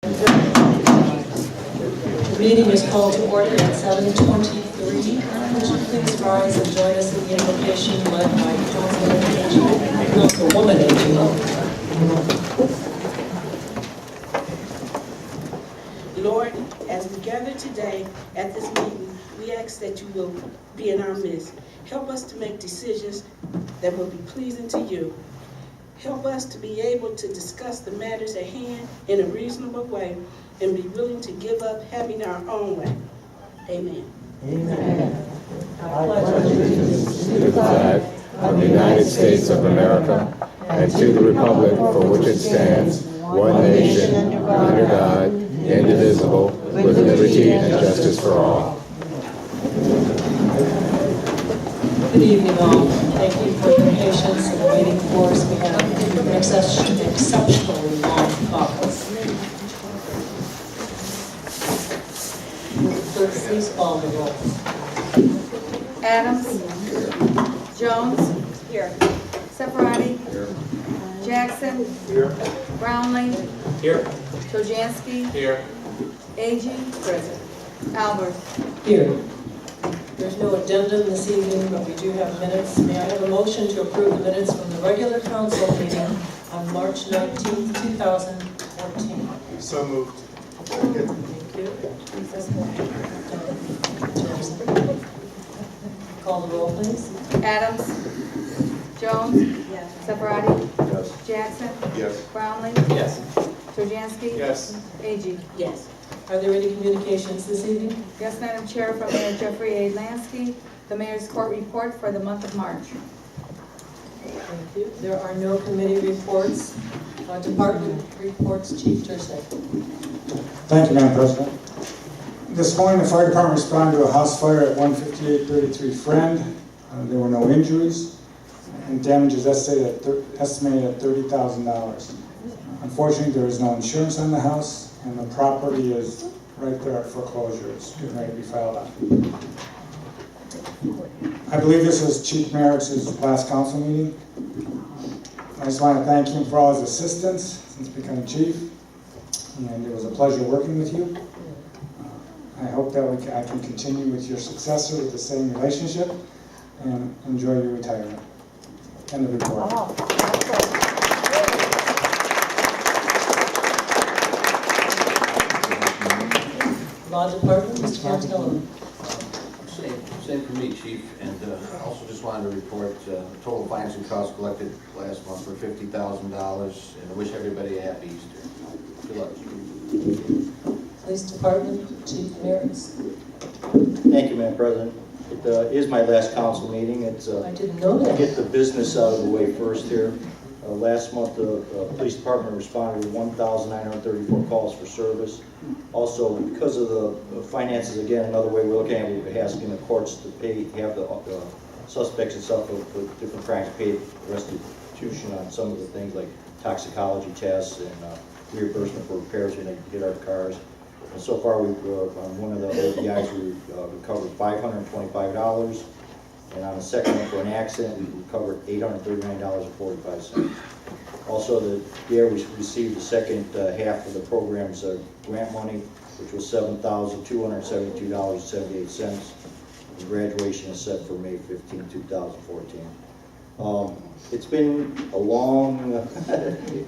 The meeting is called to order at 7:23. Would you please rise and join us in the invocation led by Councilwoman Agee. Lord, as we gather today at this meeting, we ask that you will be in our midst. Help us to make decisions that will be pleasing to you. Help us to be able to discuss the matters at hand in a reasonable way and be willing to give up having our own way. Amen. Amen. I pledge allegiance to the flag of the United States of America and to the republic for which it stands, one nation, under God, indivisible, with liberty and justice for all. Good evening, all. Thank you for your patience in waiting for us. We have an exceptionally long caucus. Please call the roll. Adams. Jones. Here. Sepharadi. Here. Jackson. Here. Brownlee. Here. Tojanski. Here. Agee. Present. Albert. Here. There's no addendum this evening, but we do have minutes. May I have a motion to approve the minutes from the regular council meeting on March 19, 2014? So moved. Thank you. Call the roll, please. Adams. Jones. Yes. Sepharadi. Yes. Jackson. Yes. Brownlee. Yes. Tojanski. Yes. Agee. Yes. Are there any communications this evening? Yes, Madam Chair, from Mayor Jeffrey A. Lansky, the Mayor's Court report for the month of March. Thank you. There are no committee reports. Department reports, Chief Tursay. Thank you, Madam President. This morning, the fire department responded to a house fire at 15833 Friend. There were no injuries, and damages estimated at $30,000. Unfortunately, there is no insurance on the house, and the property is right there at foreclosure. It's getting ready to be filed on. I believe this was Chief Merrick's last council meeting. I just want to thank him for all his assistance since becoming chief, and it was a pleasure working with you. I hope that I can continue with your successor with the same relationship and enjoy your retirement. End of report. Law Department, Mr. Montello. Same for me, Chief, and also just wanted to report total financing costs collected last month for $50,000, and I wish everybody a happy Easter. Good luck. Police Department, Chief Merrick. Thank you, Madam President. It is my last council meeting. It's I didn't know that. get the business out of the way first here. Last month, the police department responded to 1,934 calls for service. Also, because of the finances, again, another way we're looking at it, we're asking the courts to have the suspects and stuff for different crimes pay restitution on some of the things like toxicology tests and reimbursement for repairs when they hit our cars. And so far, on one of the OBIs, we recovered $525. And on the second one for an accident, we recovered $839.45. Also, the year we received the second half of the program's grant money, which was $7,272.78. And graduation is set for May 15, 2014. It's been a long,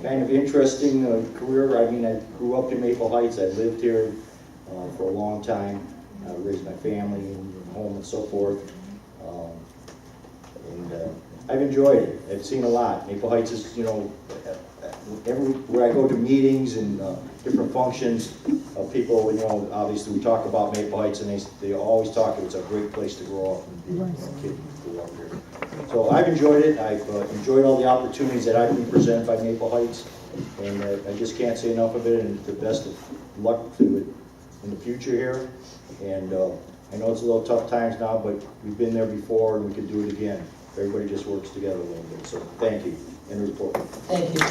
kind of interesting career. I mean, I grew up in Maple Heights. I lived here for a long time. I raised my family and home and so forth. I've enjoyed it. I've seen a lot. Maple Heights is, everywhere I go to meetings and different functions, people, obviously we talk about Maple Heights and they always talk, it's a great place to grow up and be a kid grow up here. So I've enjoyed it. I've enjoyed all the opportunities that I've been presented by Maple Heights, and I just can't say enough of it, and the best of luck to it in the future here. And I know it's a little tough times now, but we've been there before and we can do it again. Everybody just works together a little bit. So thank you. End report. Thank you, Chief.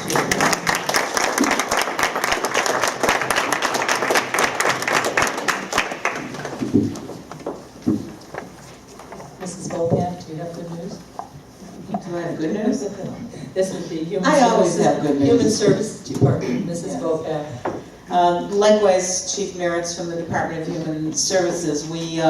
Mrs. Volkap, do you have good news? Do I have good news? This would be I always have good news. Human Services Department, Mrs. Volkap. Likewise, Chief Merritt's from the Department of Human Services. We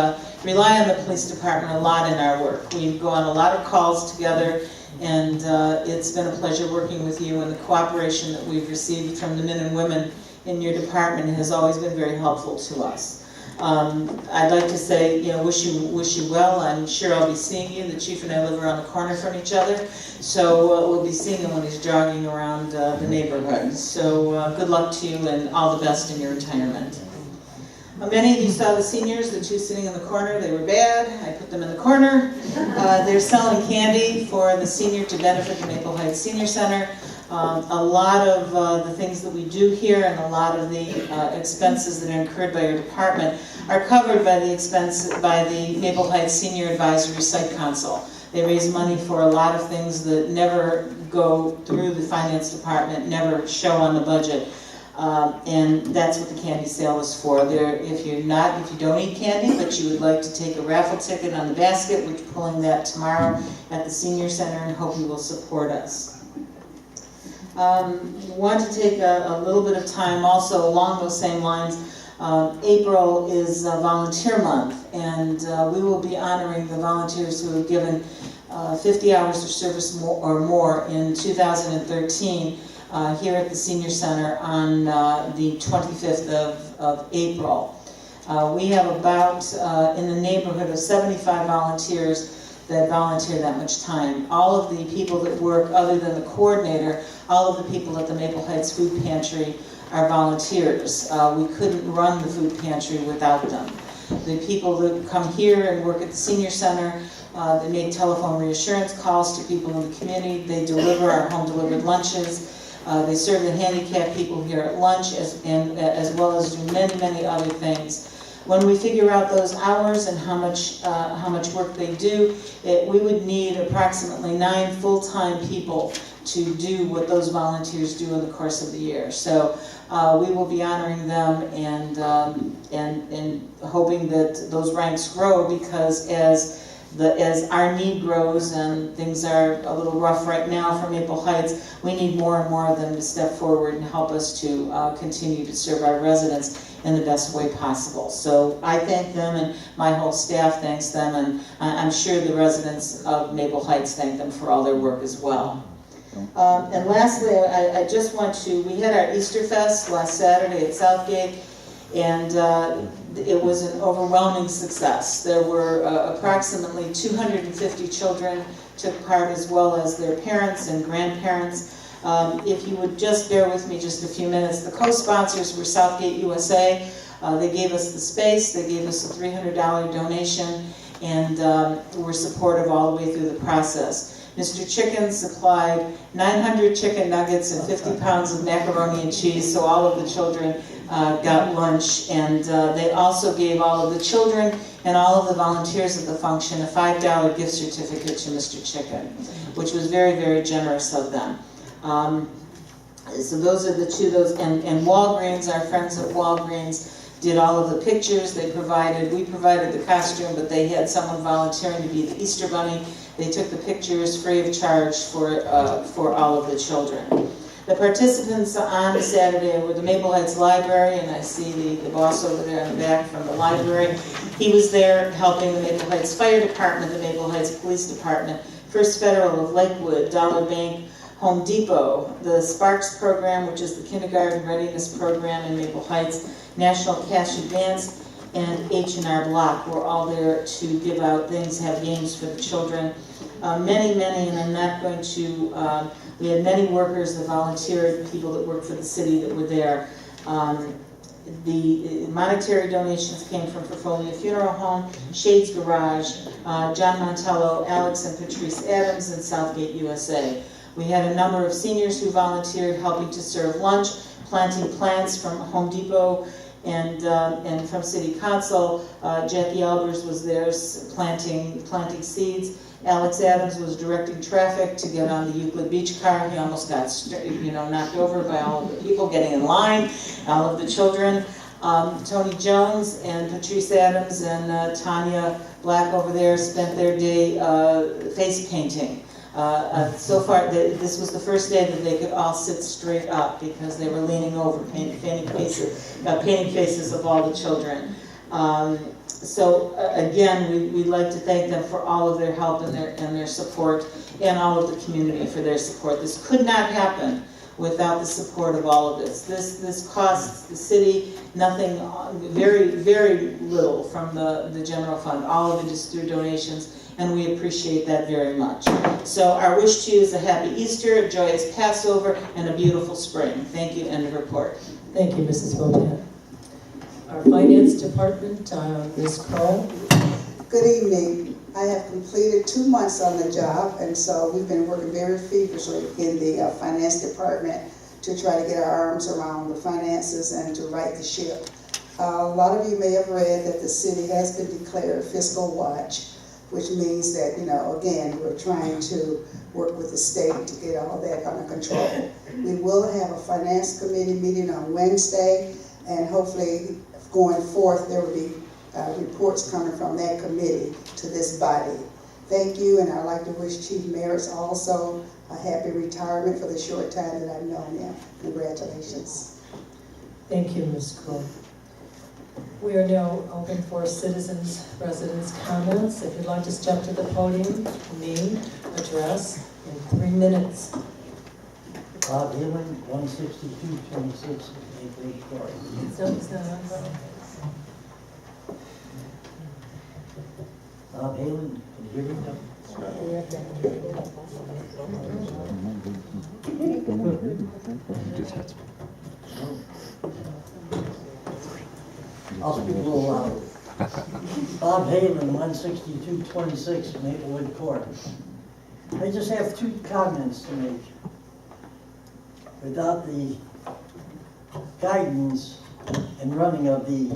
rely on the police department a lot in our work. We go on a lot of calls together, and it's been a pleasure working with you, and the cooperation that we've received from the men and women in your department has always been very helpful to us. I'd like to say, wish you well. I'm sure I'll be seeing you. The chief and I live around the corner from each other, so we'll be seeing him when he's jogging around the neighborhood. So good luck to you and all the best in your retirement. Many of you saw the seniors, the two sitting in the corner. They were bad. I put them in the corner. They're selling candy for the senior to benefit the Maple Heights Senior Center. A lot of the things that we do here and a lot of the expenses that are incurred by your department are covered by the Maple Heights Senior Advisory Site Council. They raise money for a lot of things that never go through the finance department, never show on the budget. And that's what the candy sale is for. If you don't eat candy, but you would like to take a raffle ticket on the basket, we're pulling that tomorrow at the Senior Center, and hope you will support us. Want to take a little bit of time also along those same lines. April is volunteer month, and we will be honoring the volunteers who have given 50 hours of service or more in 2013 here at the Senior Center on the 25th of April. We have about in the neighborhood of 75 volunteers that volunteer that much time. All of the people that work, other than the coordinator, all of the people at the Maple Heights Food Pantry are volunteers. We couldn't run the food pantry without them. The people that come here and work at the Senior Center, they make telephone reassurance calls to people in the community. They deliver our home-delivered lunches. They serve the handicapped people here at lunch, as well as do many, many other things. When we figure out those hours and how much work they do, we would need approximately 9 full-time people to do what those volunteers do in the course of the year. So we will be honoring them and hoping that those ranks grow, because as our need grows and things are a little rough right now for Maple Heights, we need more and more of them to step forward and help us to continue to serve our residents in the best way possible. So I thank them, and my whole staff thanks them, and I'm sure the residents of Maple Heights thank them for all their work as well. And lastly, I just want to, we had our Easter Fest last Saturday at Southgate, and it was an overwhelming success. There were approximately 250 children took part, as well as their parents and grandparents. If you would just bear with me just a few minutes, the co-sponsors were Southgate USA. They gave us the space, they gave us a $300 donation, and were supportive all the way through the process. Mr. Chicken supplied 900 chicken nuggets and 50 pounds of macaroni and cheese, so all of the children got lunch, and they also gave all of the children and all of the volunteers at the function a $5 gift certificate to Mr. Chicken, which was very, very generous of them. So those are the two, and Walgreens, our friends at Walgreens, did all of the pictures. We provided the costume, but they had someone volunteering to be the Easter Bunny. They took the pictures free of charge for all of the children. The participants on Saturday were the Maple Heights Library, and I see the boss over there in the back from the library. He was there helping the Maple Heights Fire Department, the Maple Heights Police Department, First Federal of Lakewood, Dollar Bank, Home Depot, the Sparks program, which is the kindergarten readiness program in Maple Heights, National Cash Advance, and H&R Block were all there to give out things, have games for the children. Many, and I'm not going to, we had many workers that volunteered, people that worked for the city that were there. The monetary donations came from Portfolio Funeral Home, Shades Garage, John Montello, Alex and Patrice Adams, and Southgate USA. We had a number of seniors who volunteered helping to serve lunch, planting plants from Home Depot and from City Council. Jackie Albers was there planting seeds. Alex Adams was directing traffic to get on the Euclid Beach car. He almost got knocked over by all of the people getting in line, all of the children. Tony Jones and Patrice Adams and Tanya Black over there spent their day face painting So far, this was the first day that they could all sit straight up because they were leaning over, painting faces of all the children. So again, we'd like to thank them for all of their help and their support, and all of the community for their support. This could not happen without the support of all of this. This costs the city nothing, very, very little from the general fund. All of it is through donations, and we appreciate that very much. So our wish to you is a happy Easter, a joyous Passover, and a beautiful spring. Thank you, end of report. Thank you, Mrs. Botan. Our Finance Department, Ms. Crow. Good evening. I have completed 2 months on the job, and so we've been working very feverishly in the finance department to try to get our arms around the finances and to right the ship. A lot of you may have read that the city has been declared fiscal watch, which means that, again, we're trying to work with the state to get all that under control. We will have a finance committee meeting on Wednesday, and hopefully going forth there will be reports coming from that committee to this body. Thank you, and I'd like to wish Chief Merritt also a happy retirement for the short time that I've known him. Congratulations. Thank you, Ms. Crow. We are now open for citizens' residents' comments. If you'd like to step to the podium, name, address, in 3 minutes. Bob Hillman, 16226 Maple Leaf Court. Is that on, Bob? Bob Hillman, can you hear me? I'll speak a little louder. Bob Halen, 16226 Maplewood Court. I just have 2 comments to make. Without the guidance and running of the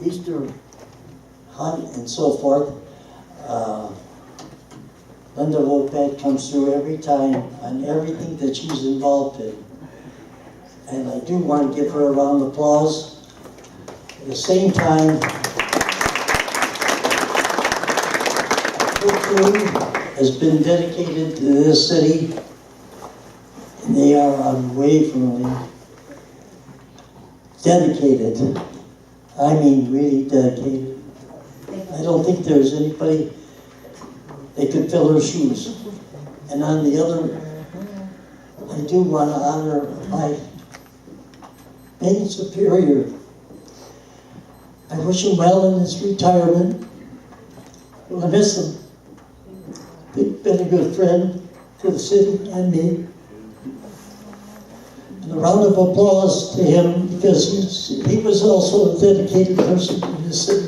Easter hunt and so forth, Linda Lopez comes through every time on everything that she's involved in. And I do want to give her a round of applause. At the same time, her crew has been dedicated to this city. And they are unwaveringly dedicated. I mean, really dedicated. I don't think there's anybody that could fill her shoes. And on the other, I do want to honor my main superior. I wish him well in his retirement. I miss him. He's been a good friend to the city and me. And a round of applause to him because he was also a dedicated person in this city.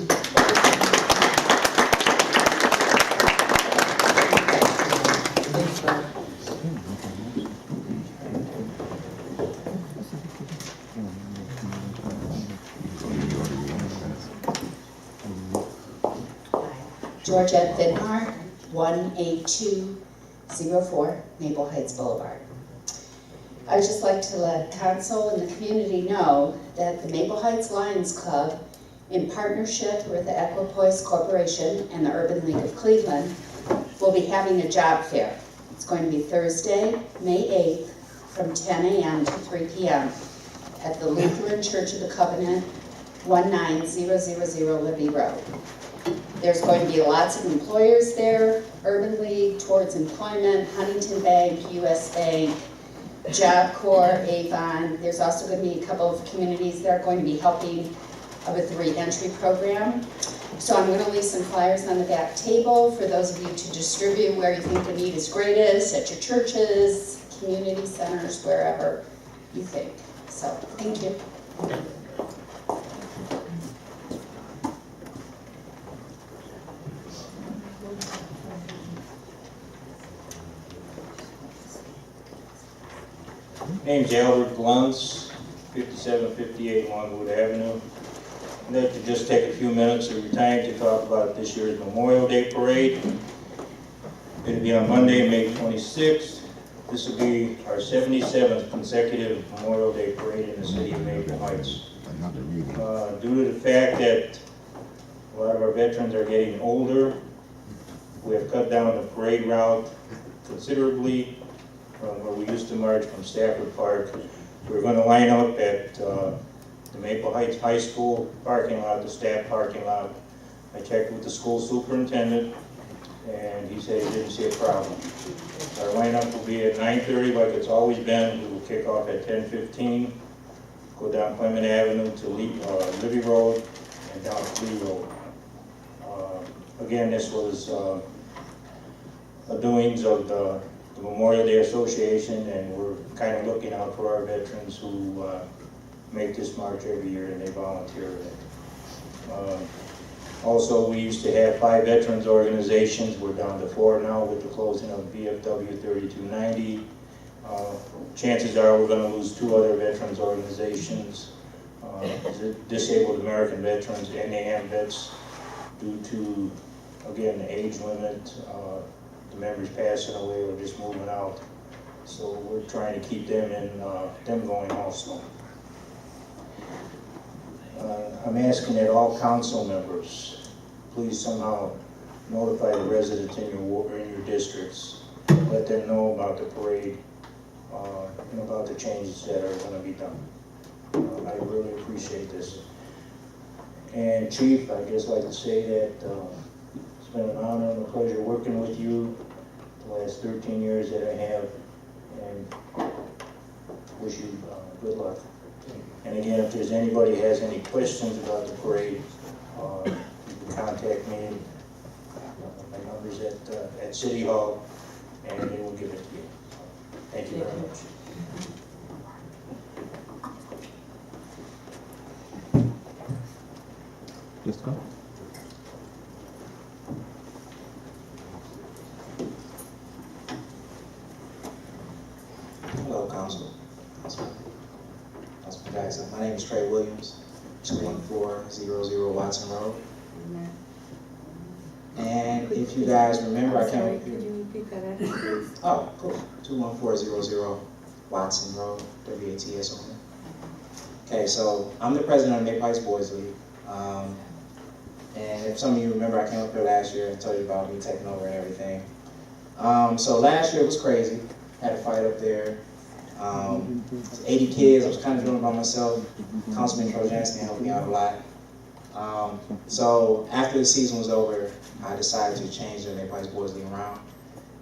Georgette Vidmar, 18204 Maple Heights Boulevard. I would just like to let council and the community know that the Maple Heights Lions Club, in partnership with the Equipoise Corporation and the Urban League of Cleveland, will be having a job fair. It's going to be Thursday, May 8th, from 10 a.m. to 3 p.m. at the Lutheran Church of the Covenant, 19000 Libby Road. There's going to be lots of employers there, Urban League, Towards Employment, Huntington Bank, US Bank, Job Corps, Avon. There's also going to be a couple of communities that are going to be helping with the re-entry program. So I'm going to leave some flyers on the back table for those of you to distribute where you think the need is greatest, at your churches, community centers, wherever you think. So, thank you. Name's Albert Gluntz, 5758 Longwood Avenue. I'd like to just take a few minutes of your time to talk about this year's Memorial Day Parade. It'll be on Monday, May 26th. This will be our 77th consecutive Memorial Day Parade in the city of Maple Heights. Due to the fact that a lot of our veterans are getting older, We have cut down the parade route considerably from where we used to march from Stafford Park. We're going to line up at the Maple Heights High School parking lot, the staff parking lot. I checked with the school superintendent, and he said he didn't see a problem. Our lineup will be at 9:30 like it's always been. We will kick off at 10:15, go down Clement Avenue to Libby Road and down Lee Road. Again, this was a doings of the Memorial Day Association, and we're kind of looking out for our veterans who make this march every year and they volunteer in it. Also, we used to have 5 veterans organizations. We're down to 4 now with the closing of VFW 3290. Chances are we're going to lose 2 other veterans organizations, Disabled American Veterans, NAM vets, due to, again, the age limit, the members passing away or just moving out. So we're trying to keep them going also. I'm asking that all council members please somehow notify the residents in your districts, let them know about the parade and about the changes that are going to be done. I really appreciate this. And Chief, I'd just like to say that it's been an honor and a pleasure working with you the last 13 years that I have, and wish you good luck. And again, if there's anybody has any questions about the parade, you can contact me. My number's at City Hall, and they will give it to you. Thank you very much. Just go. Hello, Council. Guys, my name is Trey Williams, 21400 Watson Road. And if you guys remember, I came up here. Could you repeat that address, please? Oh, cool. 21400 Watson Road, WATS only. Okay, so I'm the president of the Maple Heights Boys League. And if some of you remember, I came up here last year and told you about me taking over and everything. So last year was crazy. Had a fight up there. 80 kids, I was kind of doing it by myself. Councilman Trojanski helped me out a lot. So after the season was over, I decided to change the Maple Heights Boys League around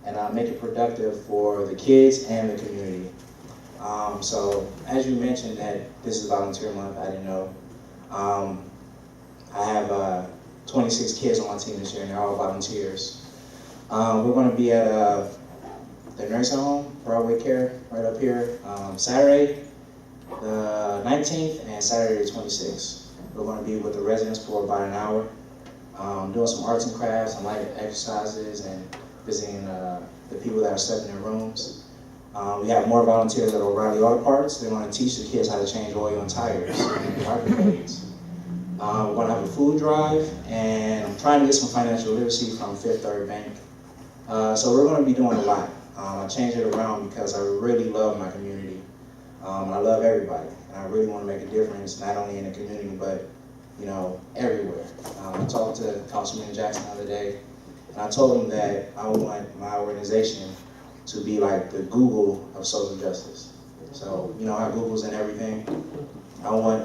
and make it productive for the kids and the community. So as you mentioned that this is volunteer month, I didn't know. I have 26 kids on my team this year and they're all volunteers. We're going to be at the nursing home, Broadway Care, right up here, Saturday the 19th and Saturday the 26th. We're going to be with the residents for about an hour, doing some arts and crafts, some light exercises, and visiting the people that are stuck in their rooms. We have more volunteers at O'Reilly Auto Parts. They're going to teach the kids how to change oil and tires and parking blades. We're going to have a food drive, and I'm trying to get some financial literacy from Fifth Third Bank. So we're going to be doing a lot. I changed it around because I really love my community. I love everybody, and I really want to make a difference, not only in the community, but everywhere. I talked to Councilman Jackson the other day, and I told him that I want my organization to be like the Google of social justice. So you know how Google's in everything. I want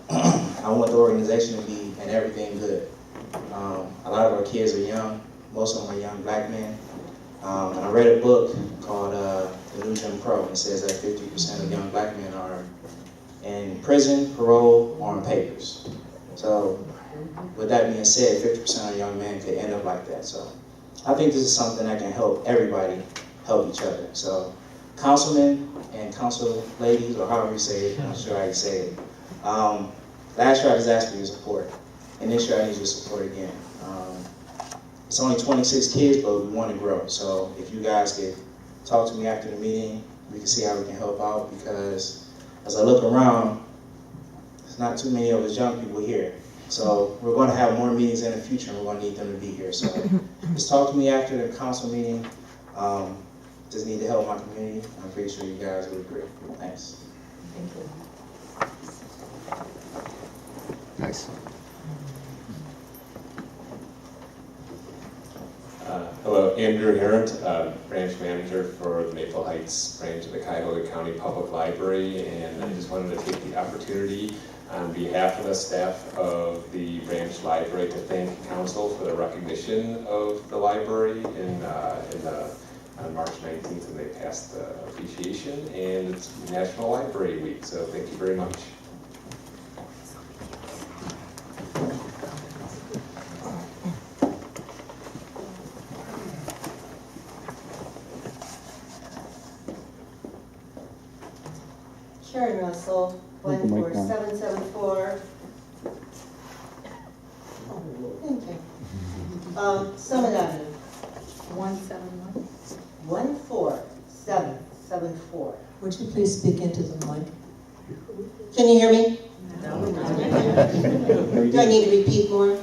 I want the organization to be in everything good. A lot of our kids are young. Most of them are young black men. And I read a book called The New Jim Crow, and it says that 50% of young black men are in prison, parole, or on papers. So with that being said, 50% of young men could end up like that. So I think this is something that can help everybody help each other. So councilmen and council ladies, or however you say it, I'm not sure how you say it. Last year I just asked for your support, and this year I need your support again. It's only 26 kids, but we want to grow. So if you guys could talk to me after the meeting, we can see how we can help out, because as I look around, there's not too many of us young people here. So we're going to have more meetings in the future, and we're going to need them to be here. So just talk to me after the council meeting. Just need to help my community. I'm pretty sure you guys will agree. Thanks. Thank you. Nice. Andrew Harrod, branch manager for the Maple Heights branch of the Cuyahoga County Public Library, and I just wanted to take the opportunity on behalf of the staff of the branch library to thank council for the recognition of the library on March 19th, and they passed the appreciation, and it's National Library Week, so thank you very much. Karen Russell, 14774. Thank you. Summit Avenue, 171. 14774. Would you please speak into the mic? Can you hear me? Do I need to repeat more? Do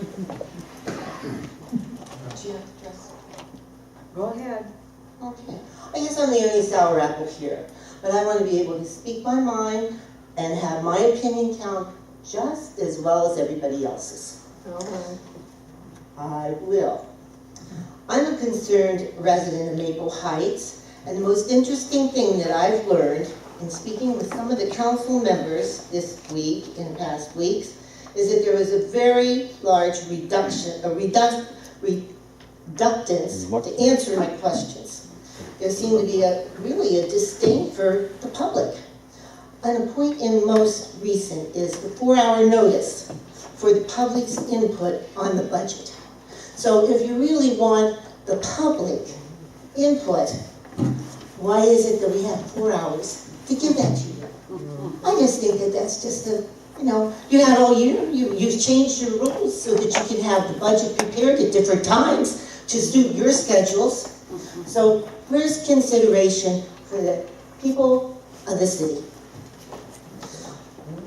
you have to address? Go ahead. Okay. I guess I'm the only sour apple here, but I want to be able to speak my mind and have my opinion count just as well as everybody else's. I will. I'm a concerned resident of Maple Heights, and the most interesting thing that I've learned in speaking with some of the council members this week and past weeks is that there was a very large reductance to answer my questions. There seemed to be really a disdain for the public. And a point in most recent is the 4-hour notice for the public's input on the budget. So if you really want the public input, why is it that we have 4 hours to give that to you? I just think that that's just you had all year, you've changed your rules so that you can have the budget prepared at different times to suit your schedules. So where's consideration for the people of the city?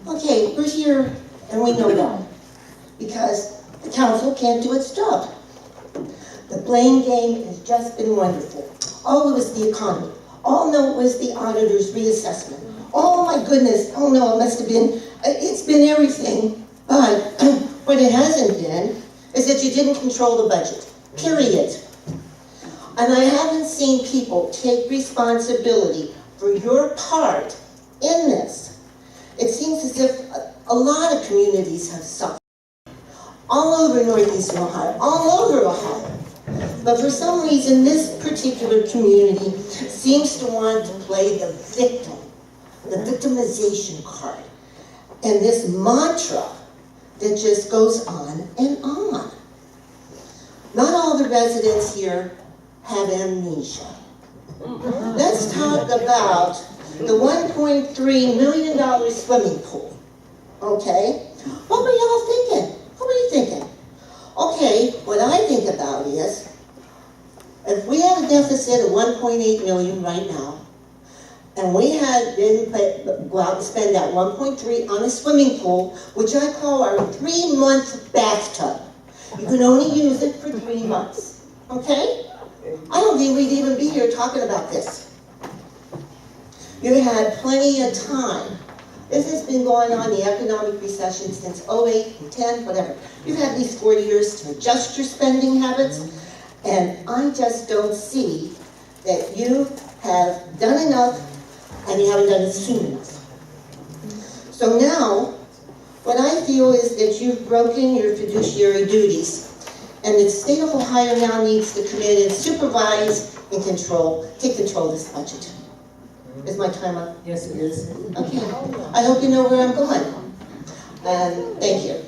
Okay, we're here and we know why. Because the council can't do its job. The blame game has just been wonderful. All it was the economy. All no, it was the auditor's reassessment. Oh my goodness, oh no, it must have been, it's been everything. But what it hasn't been is that you didn't control the budget, period. And I haven't seen people take responsibility for your part in this. It seems as if a lot of communities have suffered. All over northeastern Ohio, all over Ohio. But for some reason, this particular community seems to want to play the victim, the victimization card, and this mantra that just goes on and on. Not all the residents here have amnesia. Let's talk about the $1.3 million swimming pool, okay? What were y'all thinking? What were you thinking? Okay, what I think about is, if we have a deficit of 1.8 million right now, and we had been go out and spend that 1.3 on a swimming pool, which I call our 3-month bathtub. You can only use it for 3 months, okay? I don't think we'd even be here talking about this. You had plenty of time. This has been going on, the economic recession, since 08 and 10, whatever. You've had these 4 years to adjust your spending habits, and I just don't see that you have done enough and you haven't done it soon enough. So now, what I feel is that you've broken your fiduciary duties, and the state of Ohio now needs to come in and supervise and take control of this budget. Is my time up? Yes, it is. Okay. I hope you know where I'm going. And thank you.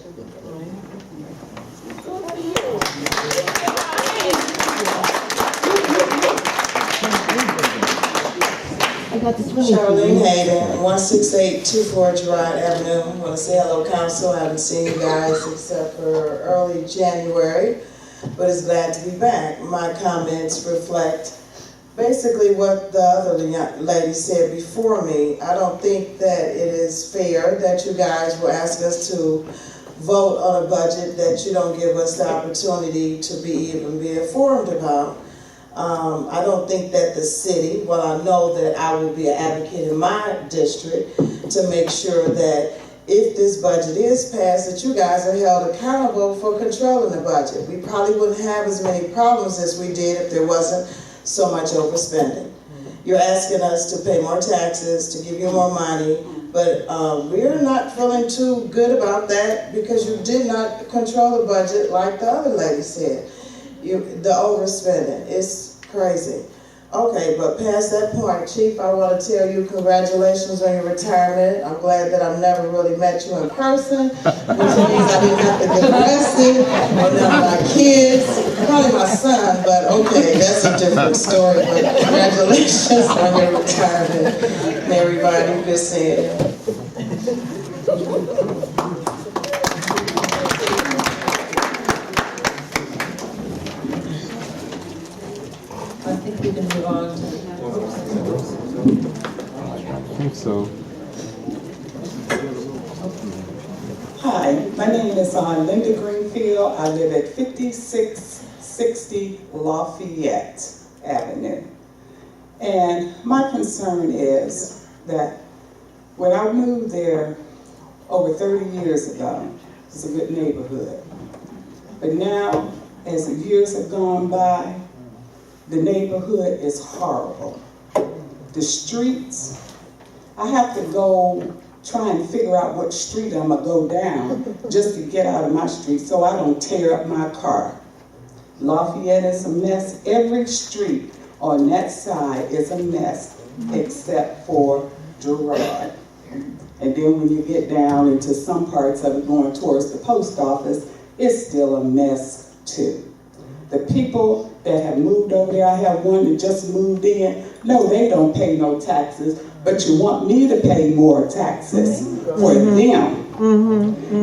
Charlene Hayden, 16824 Girard Avenue. I want to say hello, council. I haven't seen you guys except for early January, but it's glad to be back. My comments reflect basically what the other lady said before me. I don't think that it is fair that you guys will ask us to vote on a budget that you don't give us the opportunity to be informed about. I don't think that the city, well, I know that I will be an advocate in my district to make sure that if this budget is passed, that you guys are held accountable for controlling the budget. We probably wouldn't have as many problems as we did if there wasn't so much overspending. You're asking us to pay more taxes, to give you more money, but we're not feeling too good about that because you did not control the budget like the other lady said. The overspending, it's crazy. Okay, but past that point, Chief, I want to tell you congratulations on your retirement. I'm glad that I've never really met you in person, which means I didn't have to get arrested, or none of my kids, probably my son, but okay, that's a different story. But congratulations on your retirement. May everybody be said. I think we can move on to. I think so. Hi, my name is Linda Greenfield. I live at 5660 Lafayette Avenue. And my concern is that when I moved there over 30 years ago, it was a good neighborhood. But now, as the years have gone by, the neighborhood is horrible. The streets, I have to go try and figure out what street I'm gonna go down just to get out of my street so I don't tear up my car. Lafayette is a mess. Every street on that side is a mess except for Girard. And then when you get down into some parts of it going towards the post office, it's still a mess too. The people that have moved over there, I have one that just moved in. No, they don't pay no taxes, but you want me to pay more taxes for them.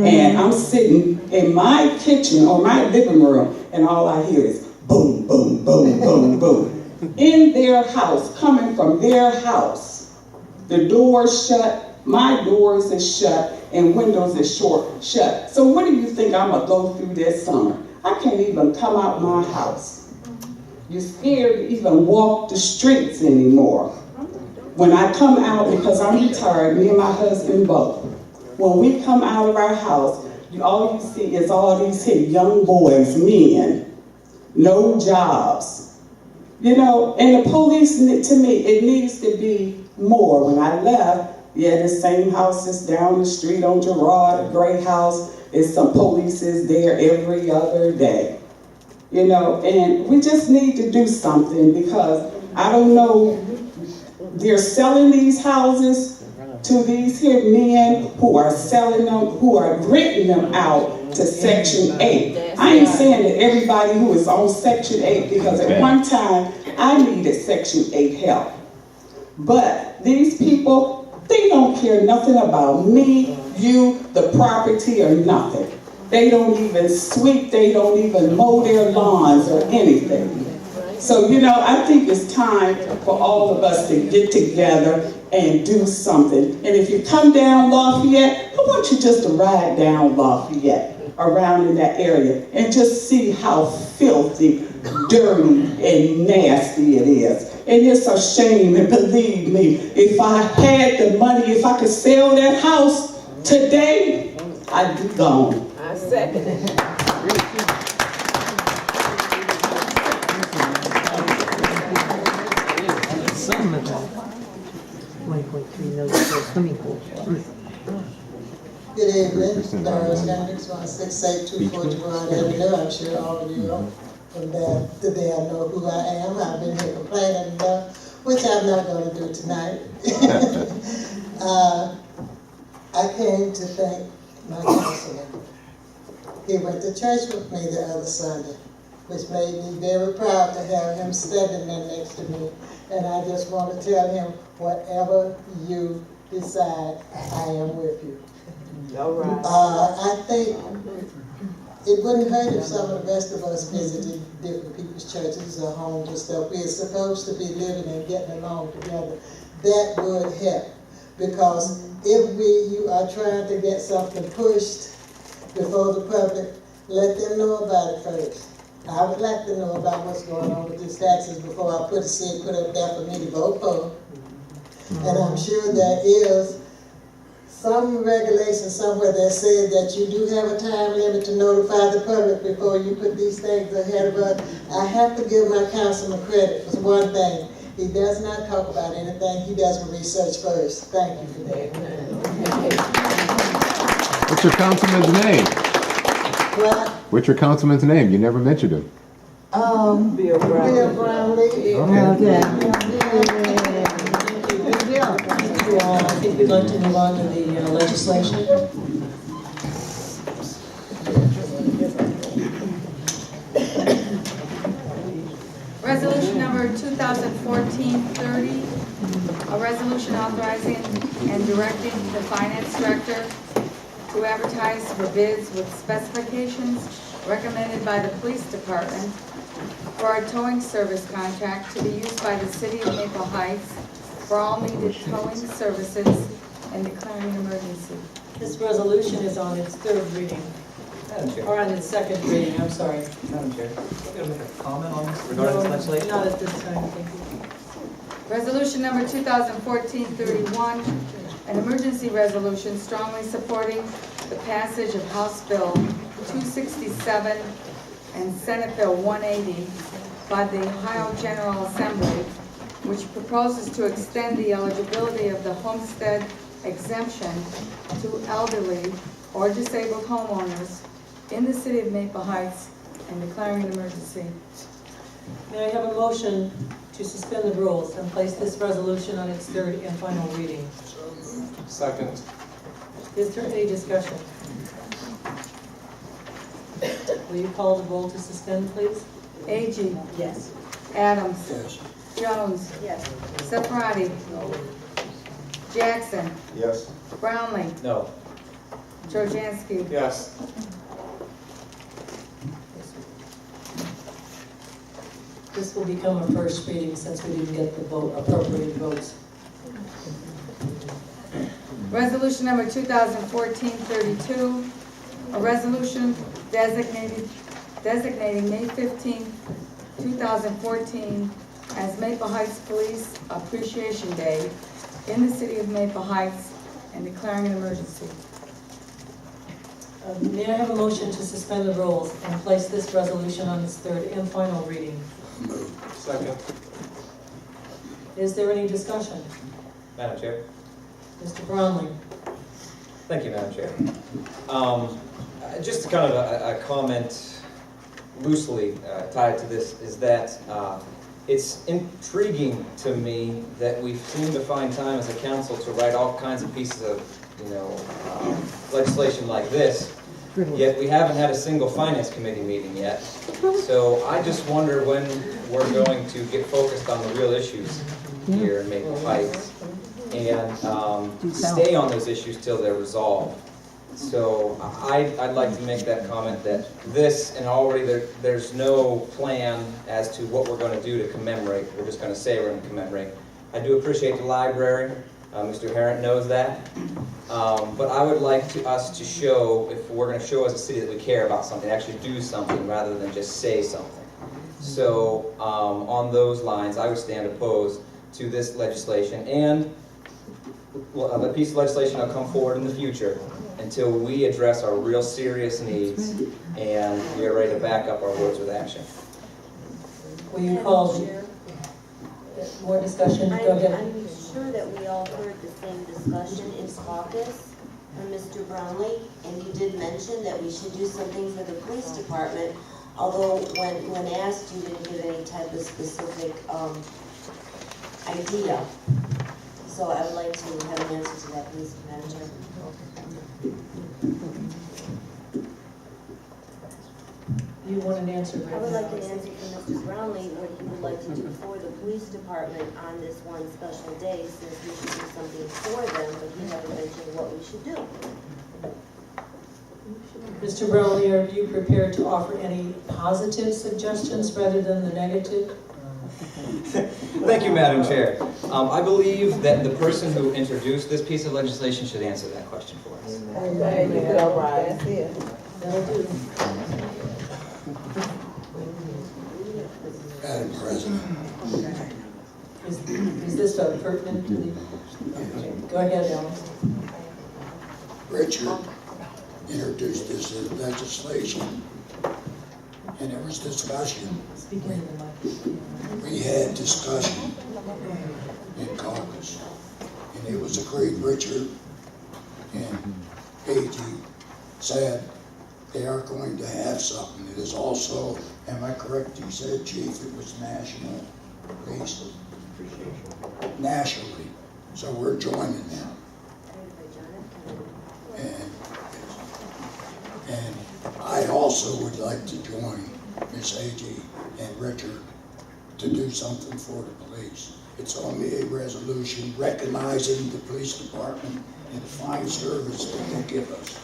And I'm sitting in my kitchen or my living room, and all I hear is boom, boom, boom, boom, boom. In their house, coming from their house. The door's shut, my doors is shut, and windows is shut. So what do you think I'm gonna go through this summer? I can't even come out my house. You're scared to even walk the streets anymore. When I come out, because I'm retired, me and my husband both, when we come out of our house, all you see is all these here young boys, men, no jobs. You know, and the police, to me, it needs to be more. When I left, yeah, the same house is down the street on Girard, a gray house. There's some police is there every other day. You know, and we just need to do something because I don't know, they're selling these houses to these here men who are selling them, who are renting them out to Section 8. I ain't saying that everybody who is on Section 8, because at one time I needed Section 8 help. But these people, they don't care nothing about me, you, the property, or nothing. They don't even sweep, they don't even mow their lawns or anything. So, you know, I think it's time for all of us to get together and do something. And if you come down Lafayette, I want you just to ride down Lafayette, around in that area, and just see how filthy, dirty, and nasty it is. And it's a shame, and believe me, if I had the money, if I could sell that house today, I'd be gone. I second it. Good evening, Doris Hendricks, 16824 Gerard Avenue. I'm sure all of you are from there today. I know who I am. I've been here complaining enough, which I'm not going to do tonight. I came to thank my councilman. He went to church with me the other Sunday, which made me very proud to have him standing there next to me. And I just want to tell him, whatever you decide, I am with you. All right. I think it wouldn't hurt if some of the rest of us visited different people's churches or homes and stuff. We're supposed to be living and getting along together. That would help, because if you are trying to get something pushed before the public, let them know about it first. I would like to know about what's going on with these taxes before I put up there for me to vote for. And I'm sure there is some regulation somewhere that says that you do have a time limit to notify the public before you put these things ahead of us. I have to give my councilman credit for one thing. He does not talk about anything. He does research first. Thank you for that. What's your councilman's name? What? What's your councilman's name? You never mentioned him. Bill Brownlee. Okay. I think we'd like to move on to the legislation. Resolution number 2014-30, a resolution authorizing and directing the finance director to advertise for bids with specifications recommended by the police department for a towing service contract to be used by the city of Maple Heights for all needed towing services and declaring an emergency. This resolution is on its third reading, Madam Chair. or on its second reading, I'm sorry. Madam Chair. I'm going to make a comment on this regarding this legislation. Not at this time, thank you. Resolution number 2014-31, an emergency resolution strongly supporting the passage of House Bill 267 and Senate Bill 180 by the Ohio General Assembly, which proposes to extend the eligibility of the Homestead Exemption to elderly or disabled homeowners in the city of Maple Heights and declaring an emergency. May I have a motion to suspend the rules and place this resolution on its third and final reading? Second. Is there any discussion? Will you call the roll to suspend, please? Agee. Yes. Adams. Jones. Yes. Sefrati. Jackson. Yes. Brownlee. No. Trojansky. Yes. This will become a first reading since we didn't get the appropriate votes. Resolution number 2014-32, a resolution designating May 15, 2014 as Maple Heights Police Appreciation Day in the city of Maple Heights and declaring an emergency. May I have a motion to suspend the rules and place this resolution on its third and final reading? Second. Is there any discussion? Madam Chair. Mr. Brownlee? Thank you, Madam Chair. Just kind of a comment loosely tied to this is that it's intriguing to me that we seem to find time as a council to write all kinds of pieces of, legislation like this, yet we haven't had a single finance committee meeting yet. So I just wonder when we're going to get focused on the real issues here in Maple Heights and stay on those issues till they're resolved. So I'd like to make that comment that this, and already there's no plan as to what we're going to do to commemorate. We're just going to say we're going to commemorate. I do appreciate the library. Mr. Harrent knows that. But I would like us to show, if we're going to show as a city that we care about something, actually do something rather than just say something. So on those lines, I would stand opposed to this legislation, and a piece of legislation will come forward in the future until we address our real serious needs and we are ready to back up our words with action. Will you call more discussion? Go ahead. I'm sure that we all heard the same discussion in Caucus from Mr. Brownlee, and you did mention that we should do something for the police department, although when asked, you didn't give any type of specific idea. So I would like to have an answer to that, please, Madam Chair. You want an answer right now? I would like an answer from Mr. Brownlee, what he would like to do for the police department on this one special day, since we should do something for them, but he never mentioned what we should do. Mr. Brownlee, are you prepared to offer any positive suggestions rather than the negative? Thank you, Madam Chair. I believe that the person who introduced this piece of legislation should answer that question for us. That'll do. Madam President. Is this pertinent to the? Okay, go ahead, Alice. Richard introduced this legislation, and there was discussion. We had discussion in Caucus, and it was agreed. Richard and AG said they are going to have something. It is also, am I correct, you said, Chief, it was national, based nationally, so we're joining them. And I also would like to join Miss A.G. and Richard to do something for the police. It's only a resolution recognizing the police department and the fine service that they give us.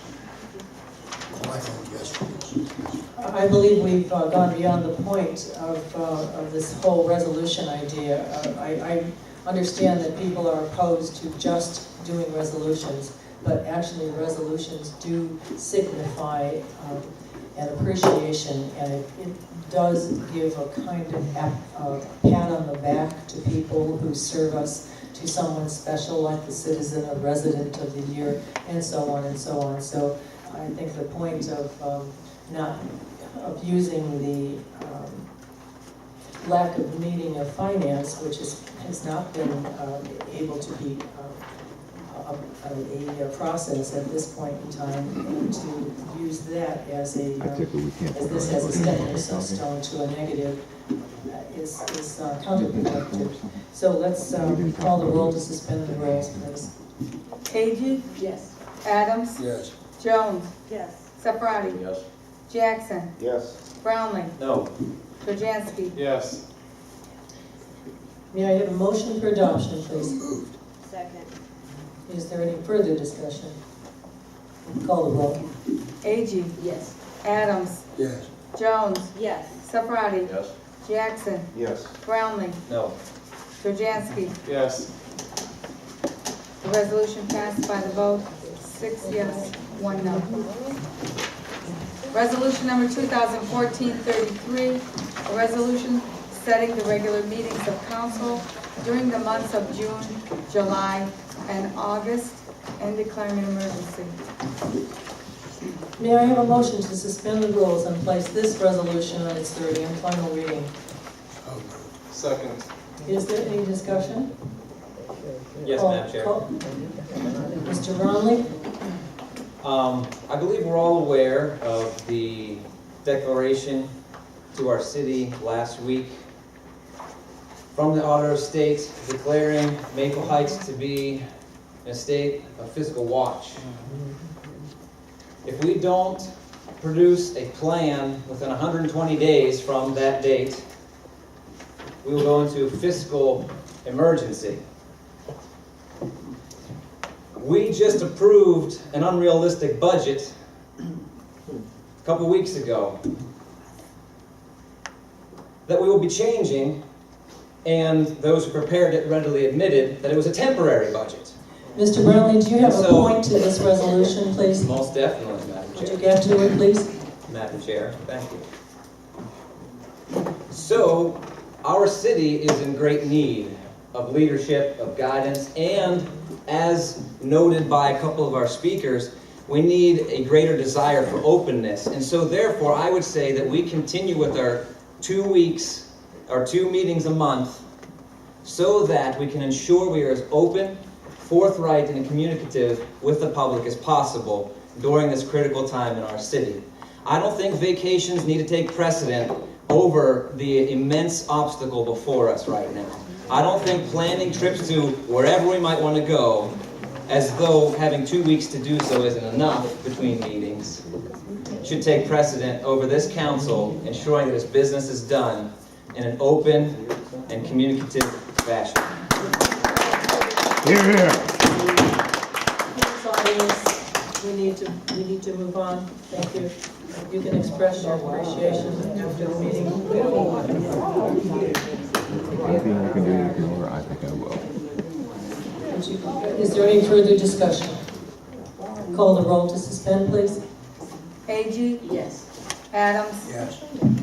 So I vote yes, please. I believe we've gone beyond the point of this whole resolution idea. I understand that people are opposed to just doing resolutions, but actually resolutions do signify an appreciation, and it does give a kind of pat on the back to people who serve us, to someone special like the citizen or resident of the year, and so on and so on. So I think the point of using the lack of meaning of finance, which has not been able to be a process at this point in time, and to use that as a stepping stone to a negative is counterproductive. So let's call the roll to suspend the rules, please. Agee? Yes. Adams? Yes. Jones? Yes. Sefrati? Yes. Jackson? Yes. Brownlee? No. Krasinski? Yes. May I have a motion for adoption, please? Moved. Second. Is there any further discussion? Call the roll. Agee? Yes. Adams? Yes. Jones? Yes. Sefrati? Yes. Jackson? Yes. Brownlee? No. Krasinski? Yes. The resolution passed by the vote 6 yes, 1 no. Resolution number 2014-33, a resolution setting the regular meetings of council during the months of June, July, and August, and declaring an emergency. May I have a motion to suspend the rules and place this resolution on its third and final reading? So moved. Second. Is there any discussion? Yes, Madam Chair. Mr. Brownlee? I believe we're all aware of the declaration to our city last week from the Auditor of State declaring Maple Heights to be in a state of fiscal watch. If we don't produce a plan within 120 days from that date, we will go into fiscal emergency. We just approved an unrealistic budget a couple weeks ago that we will be changing, and those who prepared it readily admitted that it was a temporary budget. Mr. Brownlee, do you have a point to this resolution, please? Most definitely, Madam Chair. Would you get to it, please? Madam Chair, thank you. So, our city is in great need of leadership, of guidance, and as noted by a couple of our speakers, we need a greater desire for openness. And so therefore, I would say that we continue with our 2 weeks, our 2 meetings a month, so that we can ensure we are as open, forthright, and communicative with the public as possible during this critical time in our city. I don't think vacations need to take precedent over the immense obstacle before us right now. I don't think planning trips to wherever we might want to go, as though having 2 weeks to do so isn't enough between meetings, should take precedent over this council ensuring that its business is done in an open and communicative fashion. Hear, hear. Audience, we need to move on. Thank you. You can express your appreciation after the meeting. I think I will. Is there any further discussion? Call the roll to suspend, please. Agee? Yes. Adams? Yes.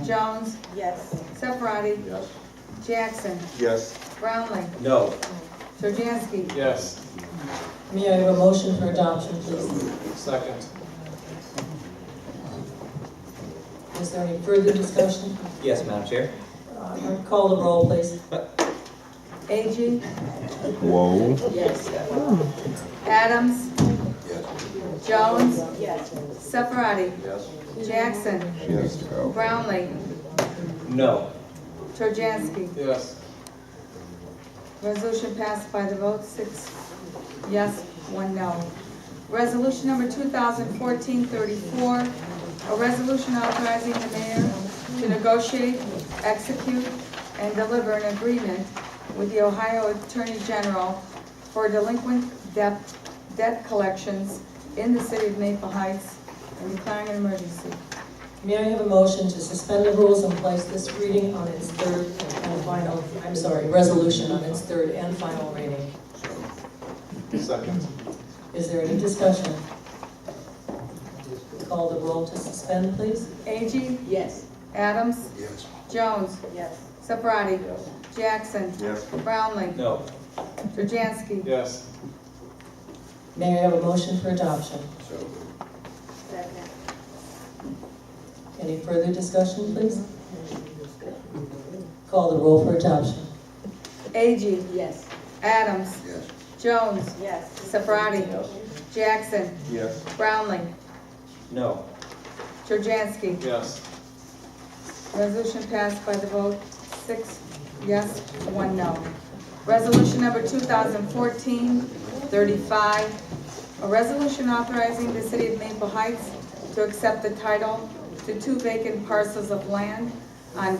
Jones? Yes. Sefrati? Yes. Jackson? Yes. Brownlee? No. Krasinski? Yes. May I have a motion for adoption, please? Second. Is there any further discussion? Yes, Madam Chair. Call the roll, please. A.G. Whoa. Yes. Adams. Jones. Yes. Sepharadi. Jackson. Yes. Brownlee. No. Turjansky. Yes. Resolution passed by the vote 6 yes, 1 no. Resolution number 2014-34, a resolution authorizing the mayor to negotiate, execute, and deliver an agreement with the Ohio Attorney General for delinquent debt collections in the city of Maple Heights and declaring an emergency. May I have a motion to suspend the rules and place this reading on its resolution on its third and final reading? Second. Is there any discussion? Call the roll to suspend, please. A.G. Yes. Adams. Yes. Jones. Yes. Sepharadi. Jackson. Yes. Brownlee. No. Turjansky. Yes. May I have a motion for adoption? Second. Any further discussion, please? Call the roll for adoption. A.G. Yes. Adams. Yes. Jones. Yes. Sepharadi. Jackson. Yes. Brownlee. No. Turjansky. Yes. Resolution passed by the vote 6 yes, 1 no. Resolution number 2014-35, a resolution authorizing the city of Maple Heights to accept the title to 2 vacant parcels of land on